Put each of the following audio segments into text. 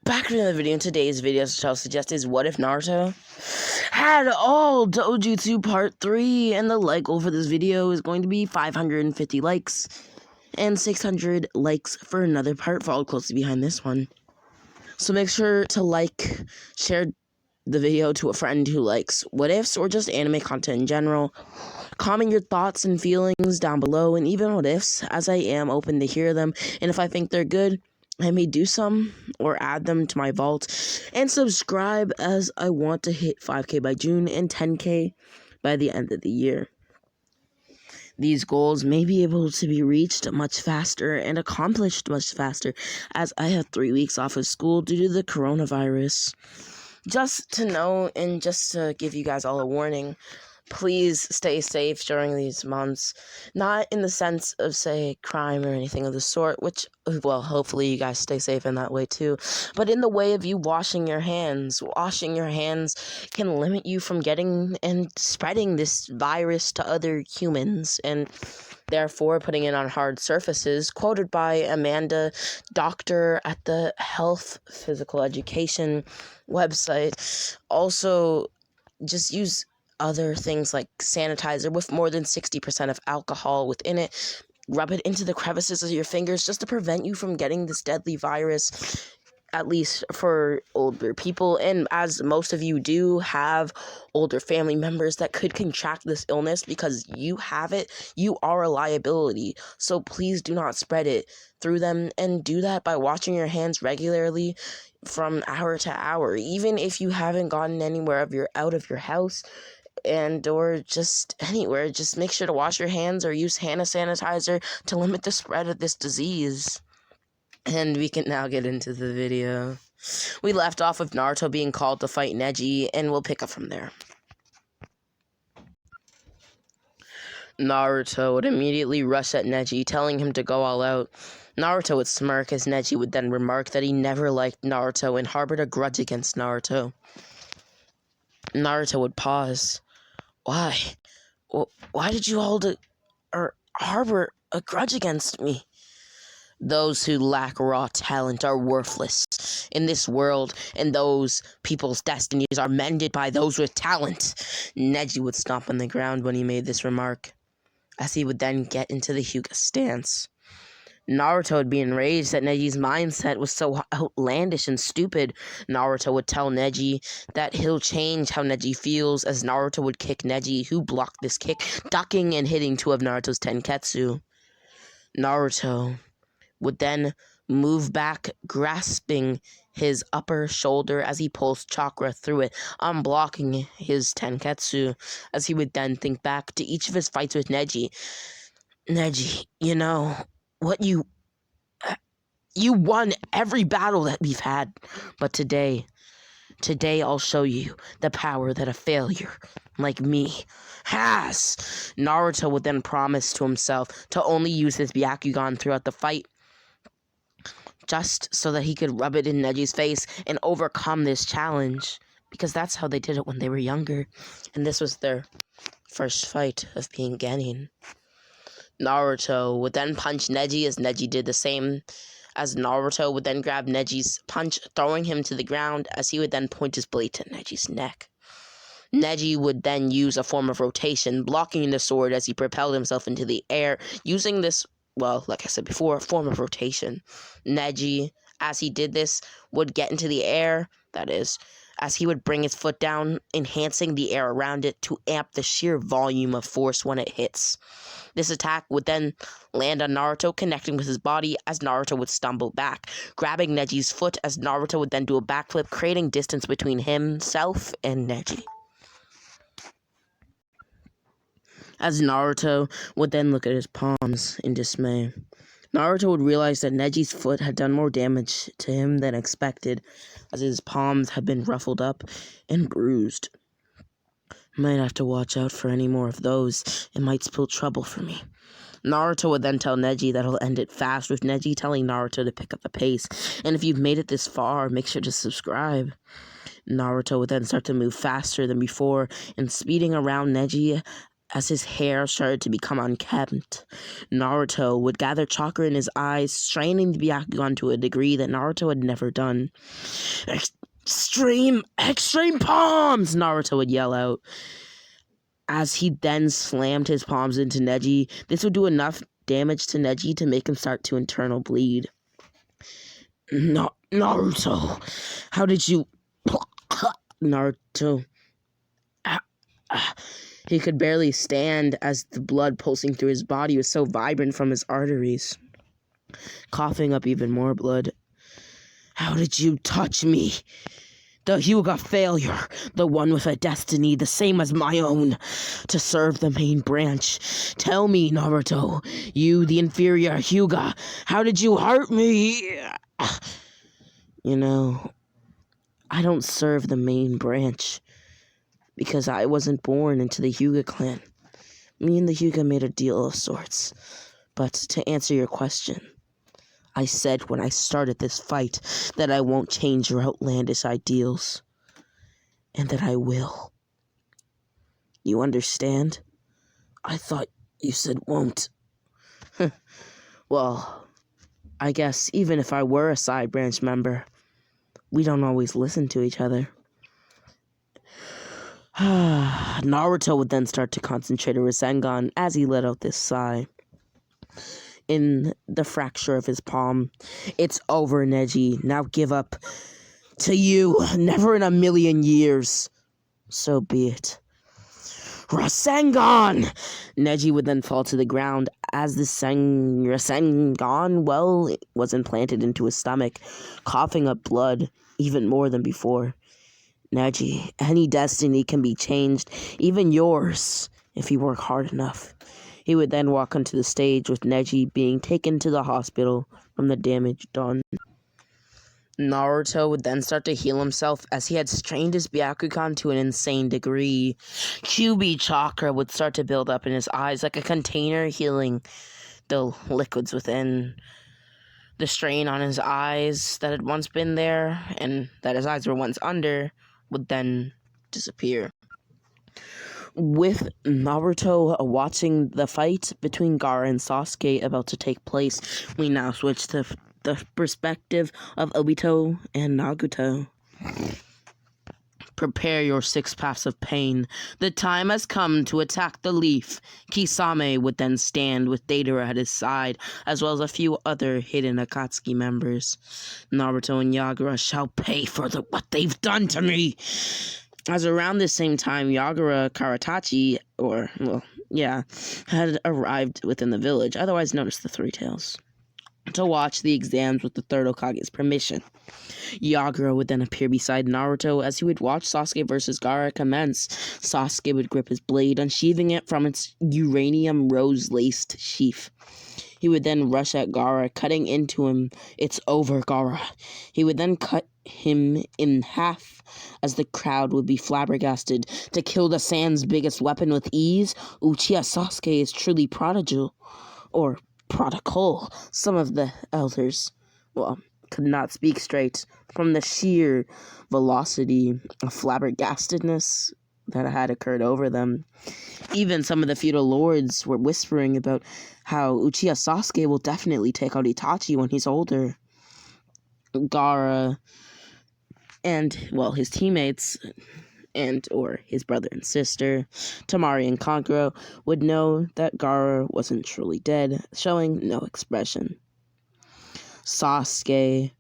Back to another video. In today's video, as I'll suggest, is what if Naruto had all Dojutsu Part 3, and the like goal for this video is going to be 550 likes and 600 likes for another part followed closely behind this one. So make sure to share the video to a friend who likes what ifs or just anime content in general. Comment your thoughts and feelings down below, and even what ifs, as I am open to hear them, and if I think they're good, I may do some or add them to my vault. And subscribe, as I want to hit 5k by June and 10k by the end of the year. These goals may be able to be reached much faster and accomplished much faster, as I have 3 weeks off of school due to the coronavirus. Just to know, and just to give you guys all a warning, please stay safe during these months. Not in the sense of, say, crime or anything of the sort, which, well, hopefully you guys stay safe in that way too, but in the way of you washing your hands. Washing your hands can limit you from getting and spreading this virus to other humans, and therefore putting it on hard surfaces. Quoted by Amanda, doctor at the Health Physical Education website. Also, just use other things like sanitizer with more than 60% of alcohol within it. Rub it into the crevices of your fingers just to prevent you from getting this deadly virus, at least for older people. And as most of you do have older family members that could contract this illness because you have it, you are a liability. So please do not spread it through them, and do that by washing your hands regularly from hour to hour. Even if you haven't gotten anywhere out of your house, and or just anywhere, just make sure to wash your hands or use hand sanitizer to limit the spread of this disease. And we can now get into the video. We left off with Naruto being called to fight Neji, and we'll pick up from there. Naruto would immediately rush at Neji, telling him to go all out. Naruto would smirk, as Neji would then remark that he never liked Naruto and harbored a grudge against Naruto. Naruto would pause. Why? Why did you harbor a grudge against me? Those who lack raw talent are worthless in this world, and those people's destinies are mended by those with talent. Neji would stomp on the ground when he made this remark, as he would then get into the Hyuga stance. Naruto would be enraged that Neji's mindset was so outlandish and stupid. Naruto would tell Neji that he'll change how Neji feels, as Naruto would kick Neji, who blocked this kick, ducking and hitting 2 of Naruto's tenketsu. Naruto would then move back, grasping his upper shoulder as he pulls chakra through it, unblocking his tenketsu, as he would then think back to each of his fights with Neji. Neji, you know, you won every battle that we've had, but today I'll show you the power that a failure like me has. Naruto would then promise to himself to only use his Byakugan throughout the fight, just so that he could rub it in Neji's face and overcome this challenge, because that's how they did it when they were younger, and this was their first fight of being Genin. Naruto would then punch Neji, as Neji did the same, as Naruto would then grab Neji's punch, throwing him to the ground, as he would then point his blade to Neji's neck. Neji would then use a form of rotation, blocking the sword as he propelled himself into the air, using this, well, like I said before, a form of rotation. Neji, as he did this, would get into the air, that is, as he would bring his foot down, enhancing the air around it to amp the sheer volume of force when it hits. This attack would then land on Naruto, connecting with his body, as Naruto would stumble back, grabbing Neji's foot, as Naruto would then do a backflip, creating distance between himself and Neji. As Naruto would then look at his palms in dismay, Naruto would realize that Neji's foot had done more damage to him than expected, as his palms had been ruffled up and bruised. Might have to watch out for any more of those. It might spell trouble for me. Naruto would then tell Neji that he'll end it fast, with Neji telling Naruto to pick up the pace. And if you've made it this far, make sure to subscribe. Naruto would then start to move faster than before, and speeding around Neji, As his hair started to become unkempt, Naruto would gather chakra in his eyes, straining the Byakugan to a degree that Naruto had never done. Extreme palms! Naruto would yell out. As he then slammed his palms into Neji, this would do enough damage to Neji to make him start to internal bleed. Naruto, how did you... Naruto... He could barely stand as the blood pulsing through his body was so vibrant from his arteries, coughing up even more blood. How did you touch me? The Hyuga failure, the one with a destiny the same as my own, to serve the main branch. Tell me, Naruto, you, the inferior Hyuga, how did you hurt me? You know, I don't serve the main branch, because I wasn't born into the Hyuga clan. Me and the Hyuga made a deal of sorts. But to answer your question, I said when I started this fight that I won't change your outlandish ideals. And that I will. You understand? I thought you said won't. Well, I guess even if I were a side branch member, we don't always listen to each other. Naruto would then start to concentrate on Rasengan as he let out this sigh. In the fracture of his palm, it's over, Neji. Now give up. To you, never in a million years. So be it. Rasengan! Neji would then fall to the ground as the Rasengan, well, it was implanted into his stomach, coughing up blood even more than before. Neji, any destiny can be changed, even yours, if you work hard enough. He would then walk onto the stage with Neji being taken to the hospital from the damage done. Naruto would then start to heal himself as he had strained his Byakugan to an insane degree. QB chakra would start to build up in his eyes like a container healing the liquids within. The strain on his eyes that had once been there and that his eyes were once under would then disappear. With Naruto watching the fight between Gaara and Sasuke about to take place, we now switch to the perspective of Obito and Naruto. Prepare your 6 paths of pain. The time has come to attack the leaf. Kisame would then stand with Deidara at his side, as well as a few other hidden Akatsuki members. Naruto and Yagura shall pay for what they've done to me. As around the same time, Yagura Karatachi, had arrived within the village, otherwise known as the Three Tails, to watch the exams with the third Hokage's permission. Yagura would then appear beside Naruto as he would watch Sasuke versus Gaara commence. Sasuke would grip his blade, unsheathing it from its uranium rose-laced sheath. He would then rush at Gaara, cutting into him. It's over, Gaara. He would then cut him in half as the crowd would be flabbergasted. To kill the Saiyan's biggest weapon with ease, Uchiha Sasuke is truly prodigal. Or prodigal. Some of the elders, could not speak straight from the sheer velocity of flabbergastedness that had occurred over them. Even some of the feudal lords were whispering about how Uchiha Sasuke will definitely take out Itachi when he's older. Gaara and, his teammates or his brother and sister, Tamari and Kankuro, would know that Gaara wasn't truly dead, showing no expression. Sasuke,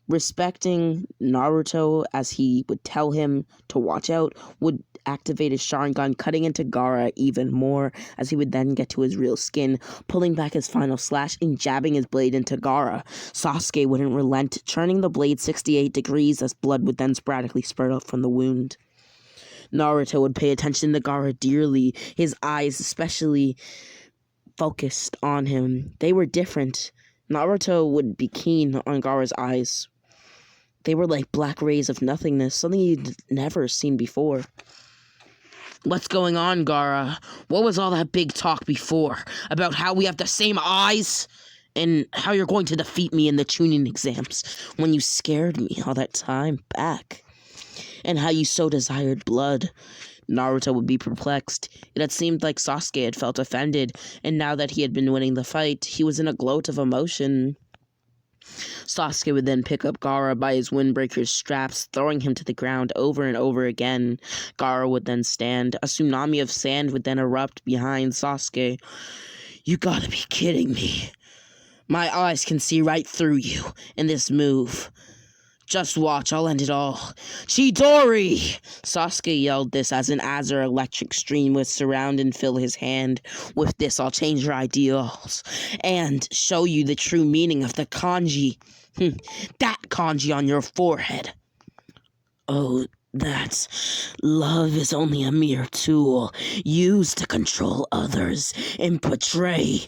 respecting Naruto as he would tell him to watch out, would activate his Sharingan, cutting into Gaara even more as he would then get to his real skin, pulling back his final slash and jabbing his blade into Gaara. Sasuke wouldn't relent, turning the blade 68 degrees as blood would then sporadically spurt out from the wound. Naruto would pay attention to Gaara dearly, his eyes especially focused on him. They were different. Naruto would be keen on Gaara's eyes. They were like black rays of nothingness, something he'd never seen before. What's going on, Gaara? What was all that big talk before? About how we have the same eyes? And how you're going to defeat me in the tuning exams when you scared me all that time back? And how you so desired blood? Naruto would be perplexed. It had seemed like Sasuke had felt offended, and now that he had been winning the fight, he was in a gloat of emotion. Sasuke would then pick up Gaara by his windbreaker's straps, throwing him to the ground over and over again. Gaara would then stand. A tsunami of sand would then erupt behind Sasuke. You gotta be kidding me. My eyes can see right through you in this move. Just watch, I'll end it all. Chidori! Sasuke yelled this as an Azure electric stream would surround and fill his hand. With this, I'll change your ideals and show you the true meaning of the kanji. That kanji on your forehead. Oh, that's... Love is only a mere tool used to control others and betray.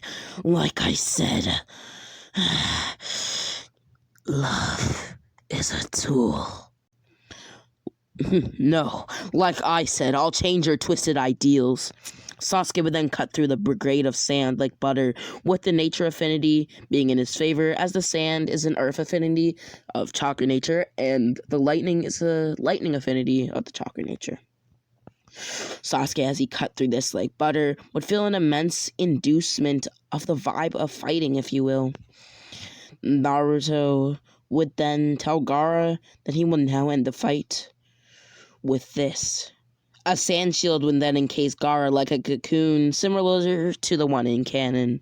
Like I said, love is a tool. No, like I said, I'll change your twisted ideals. Sasuke would then cut through the brigade of sand like butter, with the nature affinity being in his favor, as the sand is an earth affinity of chakra nature, and the lightning is a lightning affinity of the chakra nature. Sasuke, as he cut through this like butter, would feel an immense inducement of the vibe of fighting, if you will. Naruto would then tell Gaara that he will now end the fight with this. A sand shield would then encase Gaara like a cocoon, similar to the one in canon.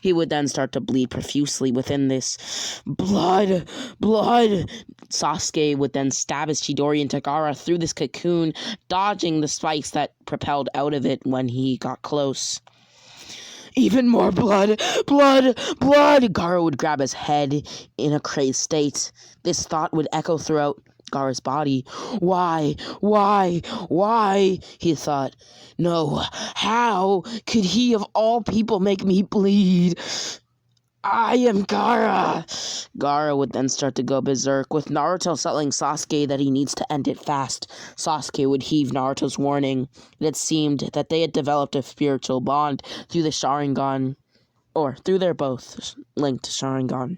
He would then start to bleed profusely within this. Blood! Sasuke would then stab his Chidori into Gaara through this cocoon, dodging the spikes that propelled out of it when he got close. Even more blood! Gaara would grab his head in a crazed state. This thought would echo throughout Gaara's body. Why? He thought. No, how could he of all people make me bleed? I am Gaara! Gaara would then start to go berserk, with Naruto telling Sasuke that he needs to end it fast. Sasuke would heed Naruto's warning. It seemed that they had developed a spiritual bond through the Sharingan, or through their both linked Sharingan,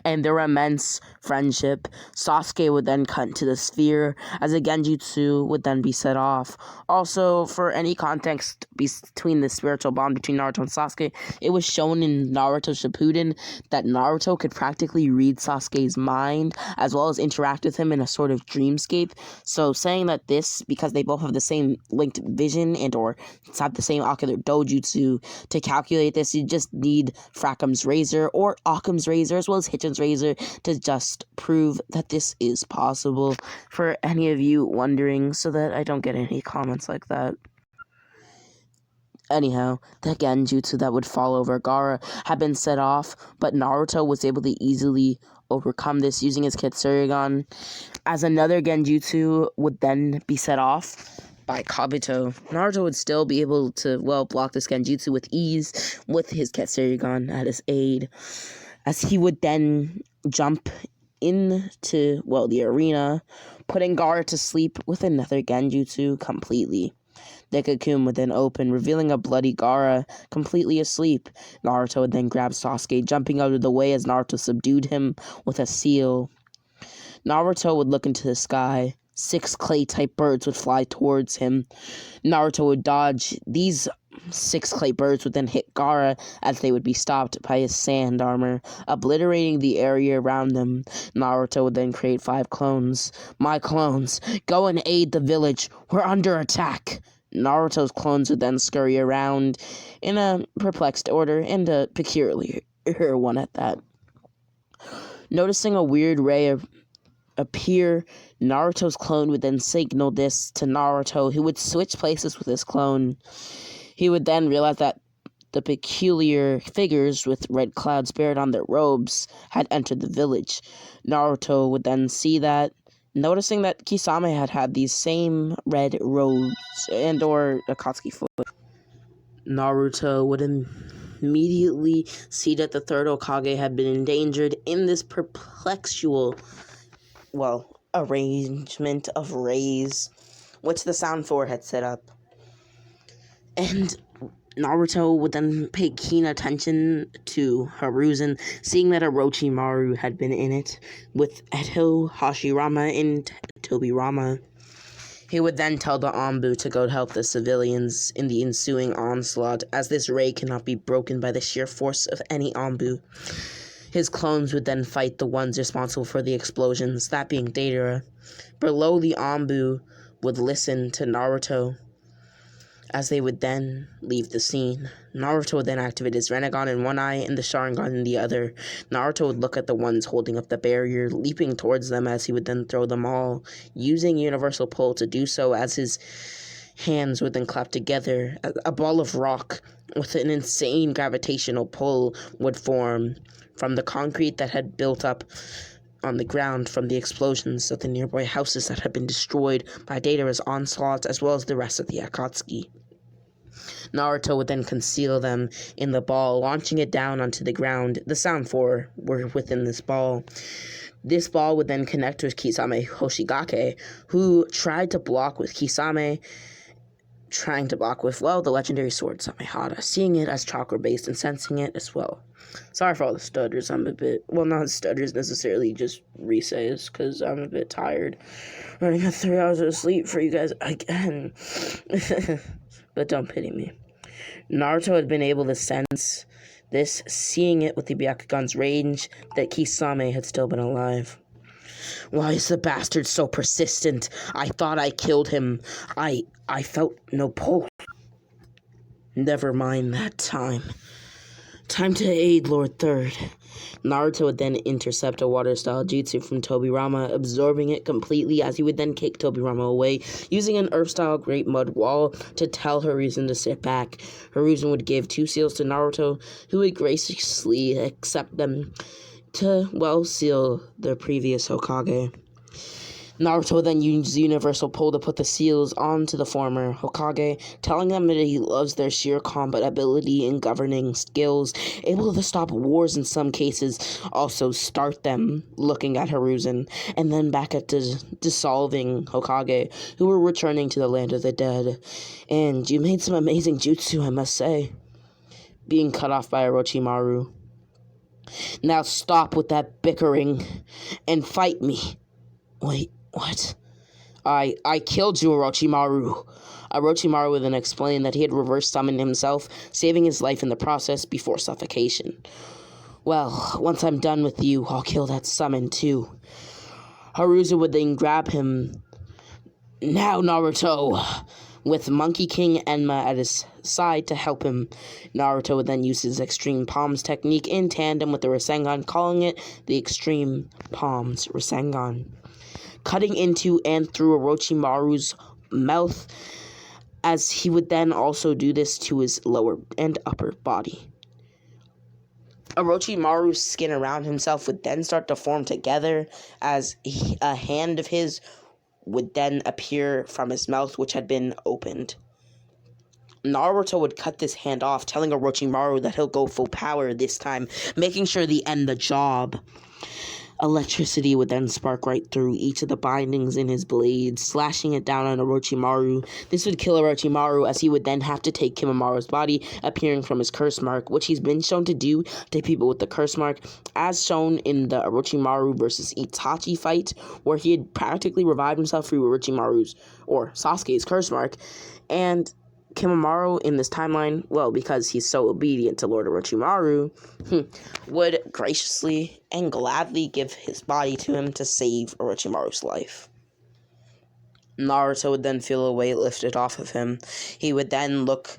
and their immense friendship. Sasuke would then cut into the sphere as a genjutsu would then be set off. Also, for any context between the spiritual bond between Naruto and Sasuke, it was shown in Naruto Shippuden that Naruto could practically read Sasuke's mind as well as interact with him in a sort of dreamscape. So saying that this, because they both have the same linked vision and or have the same ocular dojutsu, to calculate this you just need Frakum's razor or Occam's razor as well as Hitchin's razor to just prove that this is possible, for any of you wondering, so that I don't get any comments like that. Anyhow, the genjutsu that would fall over Gaara had been set off, but Naruto was able to easily overcome this using his Kitsuryugan, as another genjutsu would then be set off by Kabuto. Naruto would still be able to, block this genjutsu with ease with his Kitsuryugan at his aid, as he would then jump into, the arena, putting Gaara to sleep with another genjutsu completely. The cocoon would then open, revealing a bloody Gaara completely asleep. Naruto would then grab Sasuke, jumping out of the way as Naruto subdued him with a seal. Naruto would look into the sky. 6 clay-type birds would fly towards him. Naruto would dodge. These 6 clay birds would then hit Gaara as they would be stopped by his sand armor, obliterating the area around them. Naruto would then create 5 clones. My clones, go and aid the village. We're under attack. Naruto's clones would then scurry around in a perplexed order, and a peculiar one at that. Noticing a weird ray appear, Naruto's clone would then signal this to Naruto, who would switch places with his clone. He would then realize that the peculiar figures with red clouds buried on their robes had entered the village. Naruto would then see that, noticing that Kisame had these same red robes and or Akatsuki foot. Naruto would immediately see that the third Hokage had been endangered in this perplexual, arrangement of rays, which the Sound 4 had set up. And Naruto would then pay keen attention to Hiruzen, seeing that Orochimaru had been in it, with Eto, Hashirama, and Tobirama. He would then tell the Anbu to go help the civilians in the ensuing onslaught, as this ray cannot be broken by the sheer force of any Anbu. His clones would then fight the ones responsible for the explosions, that being Deidara. Below, the Anbu would listen to Naruto, as they would then leave the scene. Naruto would then activate his Rinnegan in one eye and the Sharingan in the other. Naruto would look at the ones holding up the barrier, leaping towards them as he would then throw them all, using Universal Pull to do so, as his hands would then clap together. A ball of rock with an insane gravitational pull would form from the concrete that had built up on the ground from the explosions of the nearby houses that had been destroyed by Deidara's onslaught, as well as the rest of the Akatsuki. Naruto would then conceal them in the ball, launching it down onto the ground. The Sound Four were within this ball. This ball would then connect with Kisame Hoshigake, who tried to block with Kisame, trying to block with, well, the legendary sword Samehada, seeing it as chakra-based and sensing it as well. Sorry for all the stutters, I'm a bit, well, not stutters necessarily, just resays, because I'm a bit tired. Running at 3 hours of sleep for you guys again. But don't pity me. Naruto had been able to sense this, seeing it with the Byakugan's range, that Kisame had still been alive. Why is the bastard so persistent? I thought I killed him. I felt no pulse. Never mind that time. Time to aid Lord Third. Naruto would then intercept a water-style jutsu from Tobirama, absorbing it completely, as he would then kick Tobirama away, using an earth-style great mud wall to tell Hiruzen to sit back. Hiruzen would give 2 seals to Naruto, who would graciously accept them to, well, seal their previous Hokage. Naruto would then use Universal Pull to put the seals onto the former Hokage, telling them that he loves their sheer combat ability and governing skills, able to stop wars in some cases, also start them, looking at Hiruzen, and then back at dissolving Hokage, who were returning to the land of the dead. And you made some amazing jutsu, I must say. Being cut off by Orochimaru. Now stop with that bickering and fight me. Wait, what? I killed you, Orochimaru. Orochimaru would then explain that he had reverse summoned himself, saving his life in the process before suffocation. Well, once I'm done with you, I'll kill that summon too. Hiruzen would then grab him. Now, Naruto! With Monkey King Enma at his side to help him. Naruto would then use his Extreme Palms technique in tandem with the Rasengan, calling it the Extreme Palms Rasengan, cutting into and through Orochimaru's mouth, as he would then also do this to his lower and upper body. Orochimaru's skin around himself would then start to form together, as a hand of his would then appear from his mouth, which had been opened. Naruto would cut this hand off, telling Orochimaru that he'll go full power this time, making sure they end the job. Electricity would then spark right through each of the bindings in his blade, slashing it down on Orochimaru. This would kill Orochimaru, as he would then have to take Kimimura's body, appearing from his curse mark, which he's been shown to do to people with the curse mark, as shown in the Orochimaru versus Itachi fight, where he had practically revived himself through Orochimaru's, or Sasuke's curse mark, and Kimimura in this timeline, well, because he's so obedient to Lord Orochimaru, would graciously and gladly give his body to him to save Orochimaru's life. Naruto would then feel a weight lifted off of him. He would then look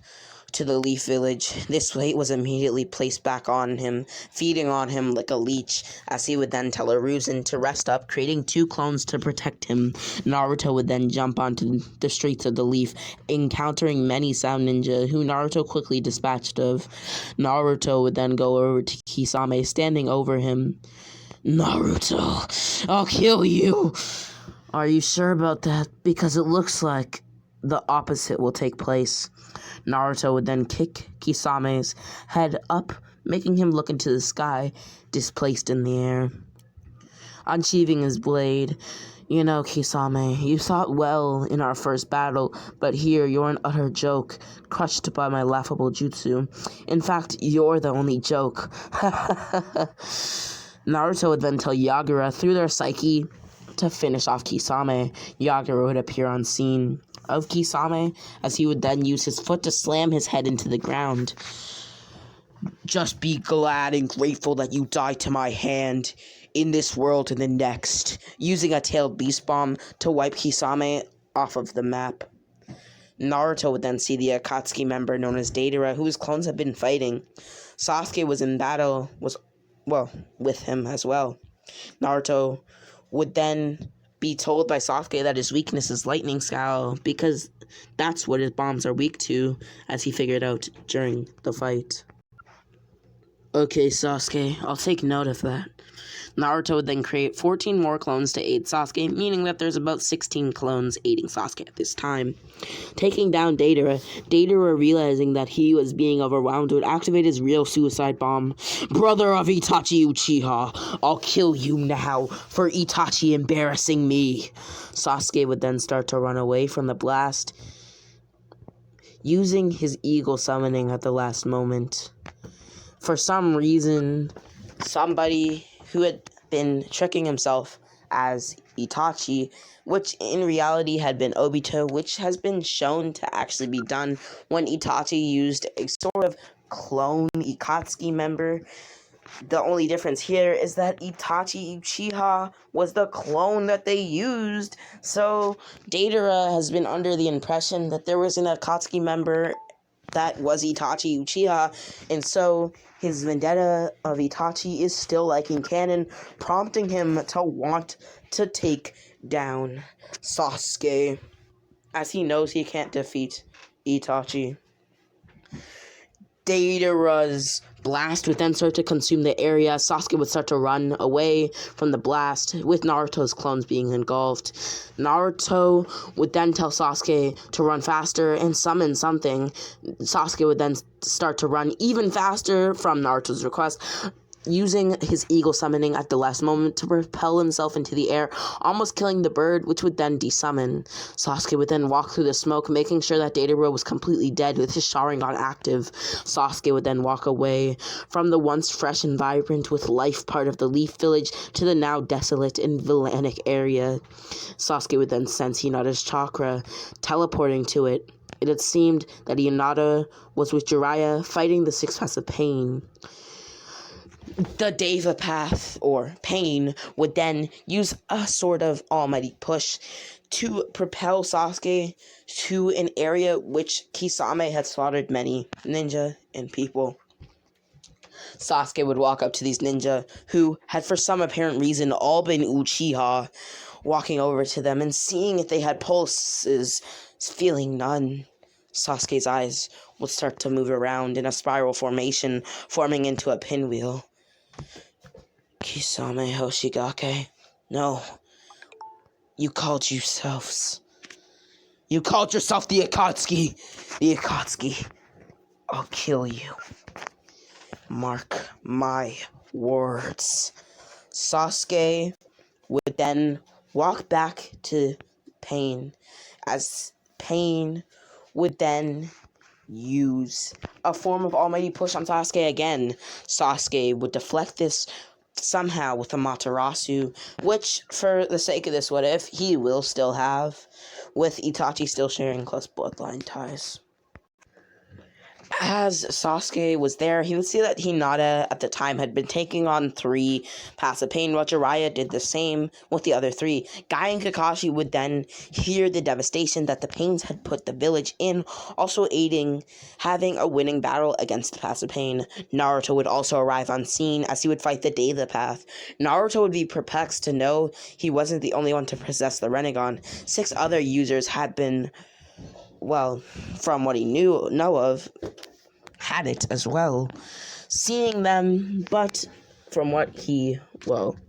to the Leaf Village. This weight was immediately placed back on him, feeding on him like a leech, as he would then tell Hiruzen to rest up, creating 2 clones to protect him. Naruto would then jump onto the streets of the Leaf, encountering many Sound Ninja, who Naruto quickly dispatched of. Naruto would then go over to Kisame, standing over him. Naruto, I'll kill you! Are you sure about that? Because it looks like the opposite will take place. Naruto would then kick Kisame's head up, making him look into the sky, displaced in the air. Unsheathing his blade, you know, Kisame, you fought well in our first battle, but here you're an utter joke, crushed by my laughable jutsu. In fact, you're the only joke. Naruto would then tell Yagura through their psyche to finish off Kisame, Yagura would appear on scene of Kisame, as he would then use his foot to slam his head into the ground. Just be glad and grateful that you died to my hand in this world and the next, using a tailed beast bomb to wipe Kisame off of the map. Naruto would then see the Akatsuki member known as Deidara, who his clones had been fighting. Sasuke was in battle, with him as well. Naruto would then be told by Sasuke that his weakness is lightning style, because that's what his bombs are weak to, as he figured out during the fight. Okay, Sasuke, I'll take note of that. Naruto would then create 14 more clones to aid Sasuke, meaning that there's about 16 clones aiding Sasuke at this time. Taking down Deidara realizing that he was being overwhelmed, would activate his real suicide bomb. Brother of Itachi Uchiha, I'll kill you now for Itachi embarrassing me. Sasuke would then start to run away from the blast, using his eagle summoning at the last moment. For some reason, somebody who had been tricking himself as Itachi, which in reality had been Obito, which has been shown to actually be done when Itachi used a sort of clone Akatsuki member. The only difference here is that Itachi Uchiha was the clone that they used, so Deidara has been under the impression that there was an Akatsuki member that was Itachi Uchiha, and so his vendetta of Itachi is still liking canon, prompting him to want to take down Sasuke, as he knows he can't defeat Itachi. Deidara's blast would then start to consume the area. Sasuke would start to run away from the blast, with Naruto's clones being engulfed. Naruto would then tell Sasuke to run faster and summon something. Sasuke would then start to run even faster from Naruto's request, using his eagle summoning at the last moment to propel himself into the air, almost killing the bird, which would then desummon. Sasuke would then walk through the smoke, making sure that Deidara was completely dead with his Sharingan active. Sasuke would then walk away from the once fresh and vibrant with life part of the Leaf Village to the now desolate and villainic area. Sasuke would then sense Hinata's chakra, teleporting to it. It had seemed that Hinata was with Jiraiya, fighting the Six Paths of Pain. The Deva Path, or Pain, would then use a sort of almighty push to propel Sasuke to an area which Kisame had slaughtered many ninja and people. Sasuke would walk up to these ninja, who had for some apparent reason all been Uchiha, walking over to them and seeing if they had pulses, feeling none. Sasuke's eyes would start to move around in a spiral formation, forming into a pinwheel. Kisame Hoshigake, no. You called yourself the Akatsuki. The Akatsuki. I'll kill you. Mark my words. Sasuke would then walk back to Pain, as Pain would then use a form of almighty push on Sasuke again. Sasuke would deflect this somehow with a Matarasu, which, for the sake of this what if, he will still have, with Itachi still sharing close bloodline ties. As Sasuke was there, he would see that Hinata at the time had been taking on 3 Paths of Pain, while Jiraiya did the same with the other 3. Guy and Kakashi would then hear the devastation that the Pains had put the village in, also aiding having a winning battle against the Paths of Pain. Naruto would also arrive on scene, as he would fight the Deva Path. Naruto would be perplexed to know he wasn't the only one to possess the Rinnegan. 6 other users had been, from what he know of, had it as well. Seeing them, but from what he,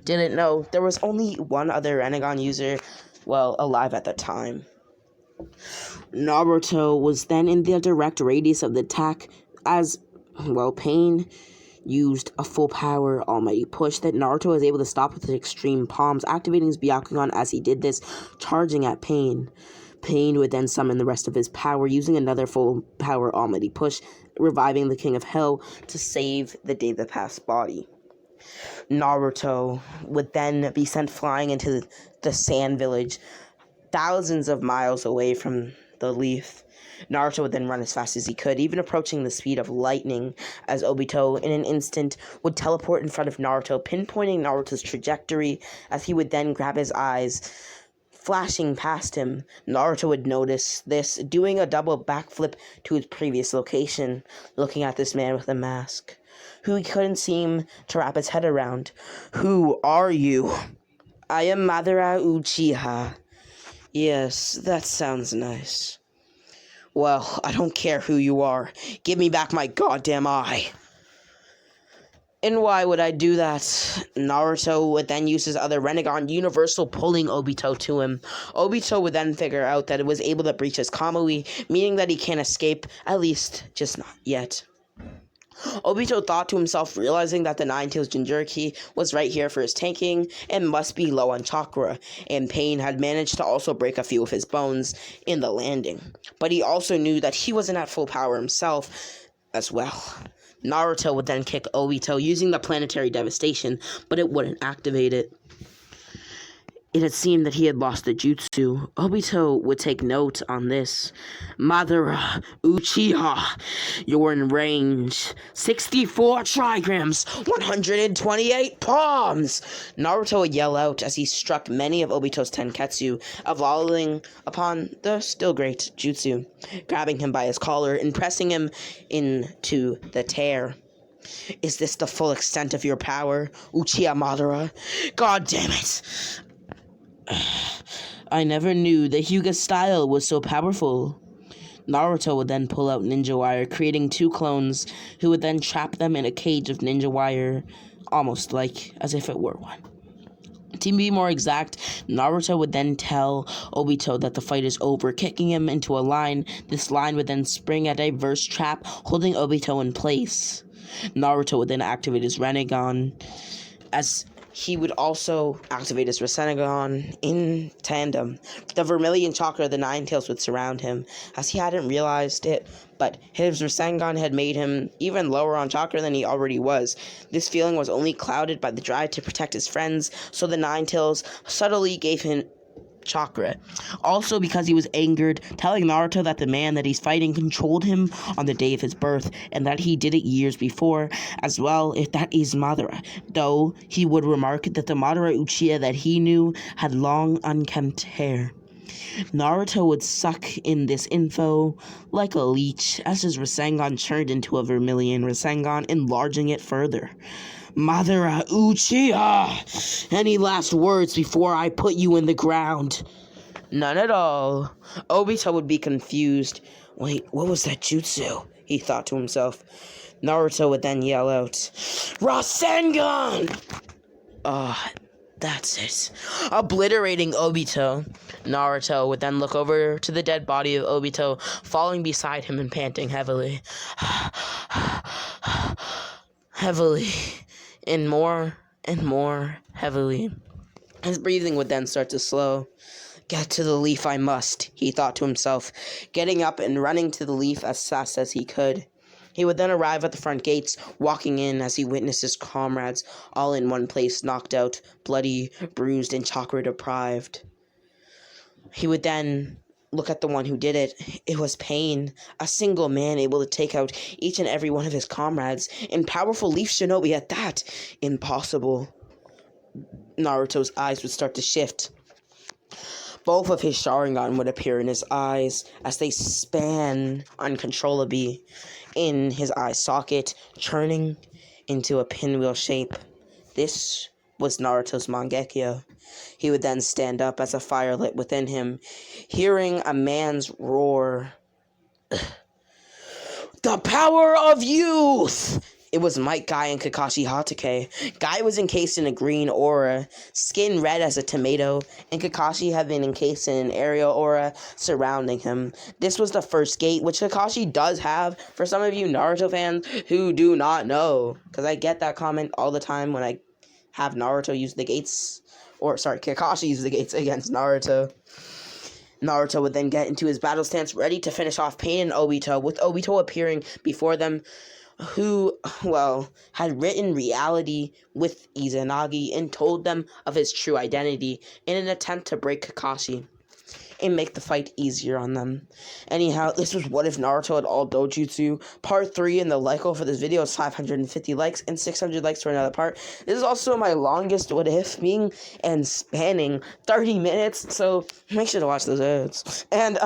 didn't know, there was only one other Rinnegan user, alive at the time. Naruto was then in the direct radius of the attack, as, Pain used a full power almighty push that Naruto was able to stop with his extreme palms, activating his Byakugan as he did this, charging at Pain. Pain would then summon the rest of his power, using another full power almighty push, reviving the King of Hell to save the Deva Path's body. Naruto would then be sent flying into the sand village, thousands of miles away from the leaf. Naruto would then run as fast as he could, even approaching the speed of lightning, as Obito, in an instant, would teleport in front of Naruto, pinpointing Naruto's trajectory, as he would then grab his eyes, flashing past him. Naruto would notice this, doing a double backflip to his previous location, looking at this man with a mask, who he couldn't seem to wrap his head around. "Who are you?" "I am Madara Uchiha." "Yes, that sounds nice." "Well, I don't care who you are. Give me back my goddamn eye." "And why would I do that?" Naruto would then use his other Rinnegan Universal, pulling Obito to him. Obito would then figure out that it was able to breach his Kamui, meaning that he can't escape, at least just not yet. Obito thought to himself, realizing that the Nine-Tails Jinchuriki was right here for his tanking and must be low on chakra, and Pain had managed to also break a few of his bones in the landing. But he also knew that he wasn't at full power himself as well. Naruto would then kick Obito using the planetary devastation, but it wouldn't activate it. It had seemed that he had lost the jutsu. Obito would take note on this. "Madara Uchiha, you're in range. 64 trigrams, 128 palms!" Naruto would yell out as he struck many of Obito's tenketsu, evolving upon the still great jutsu, grabbing him by his collar and pressing him into the tear. "Is this the full extent of your power, Uchiha Madara? God damn it! I never knew that Hyuga's style was so powerful." Naruto would then pull out ninja wire, creating two clones, who would then trap them in a cage of ninja wire, almost like as if it were one. To be more exact, Naruto would then tell Obito that the fight is over, kicking him into a line. This line would then spring a diverse trap, holding Obito in place. Naruto would then activate his Rinnegan, as he would also activate his Rasengan in tandem. The vermilion chakra of the Nine-Tails would surround him, as he hadn't realized it, but his Rasengan had made him even lower on chakra than he already was. This feeling was only clouded by the drive to protect his friends, so the Nine-Tails subtly gave him chakra. Also because he was angered, telling Naruto that the man that he's fighting controlled him on the day of his birth, and that he did it years before, as well if that is Madara. Though he would remark that the Madara Uchiha that he knew had long unkempt hair. Naruto would suck in this info like a leech, as his Rasengan turned into a vermilion Rasengan, enlarging it further. "Madara Uchiha! Any last words before I put you in the ground?" "None at all." Obito would be confused. "Wait, what was that jutsu?" he thought to himself. Naruto would then yell out, "Rasengan!" That's it. Obliterating Obito. Naruto would then look over to the dead body of Obito, falling beside him and panting heavily. Heavily. And more heavily. His breathing would then start to slow. "Get to the leaf I must," he thought to himself, getting up and running to the leaf as fast as he could. He would then arrive at the front gates, walking in as he witnessed his comrades all in one place, knocked out, bloody, bruised, and chakra deprived. He would then look at the one who did it. It was Pain, a single man able to take out each and every one of his comrades, and powerful Leaf Shinobi at that. Impossible. Naruto's eyes would start to shift. Both of his Sharingan would appear in his eyes as they span uncontrollably in his eye socket, turning into a pinwheel shape. This was Naruto's Mangekyo. He would then stand up as a fire lit within him, hearing a man's roar. "The power of youth!" It was Might Guy and Kakashi Hatake. Guy was encased in a green aura, skin red as a tomato, and Kakashi had been encased in an aerial aura surrounding him. This was the first gate, which Kakashi does have, for some of you Naruto fans who do not know, because I get that comment all the time when I have Naruto use the gates, Kakashi use the gates against Naruto. Naruto would then get into his battle stance, ready to finish off Pain and Obito, with Obito appearing before them who, well, had written reality with Izanagi and told them of his true identity in an attempt to break Kakashi and make the fight easier on them. Anyhow, this was What If Naruto had all Dojutsu, part 3, and the like goal for this video is 550 likes and 600 likes for another part. This is also my longest What If, being and spanning 30 minutes, so make sure to watch those ads. And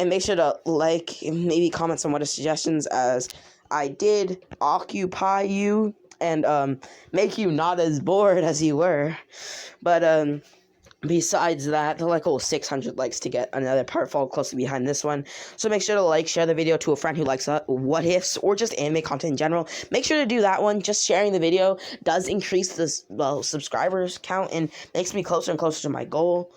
make sure to like, and maybe comment some What If suggestions, as I did occupy you and make you not as bored as you were. But besides that, the like goal is 600 likes to get another part fall closely behind this one. So make sure to like, share the video to a friend who likes what ifs or just anime content in general. Make sure to do that one. Just sharing the video does increase this subscribers count and makes me closer and closer to my goal.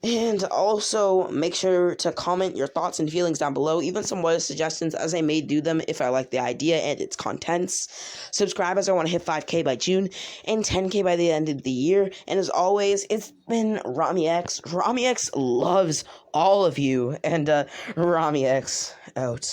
And also, make sure to comment your thoughts and feelings down below, even some what if suggestions, as I may do them if I like the idea and its contents. Subscribe, as I want to hit 5K by June and 10K by the end of the year. And as always, it's been Rami X. Rami X loves all of you, and Rami X out.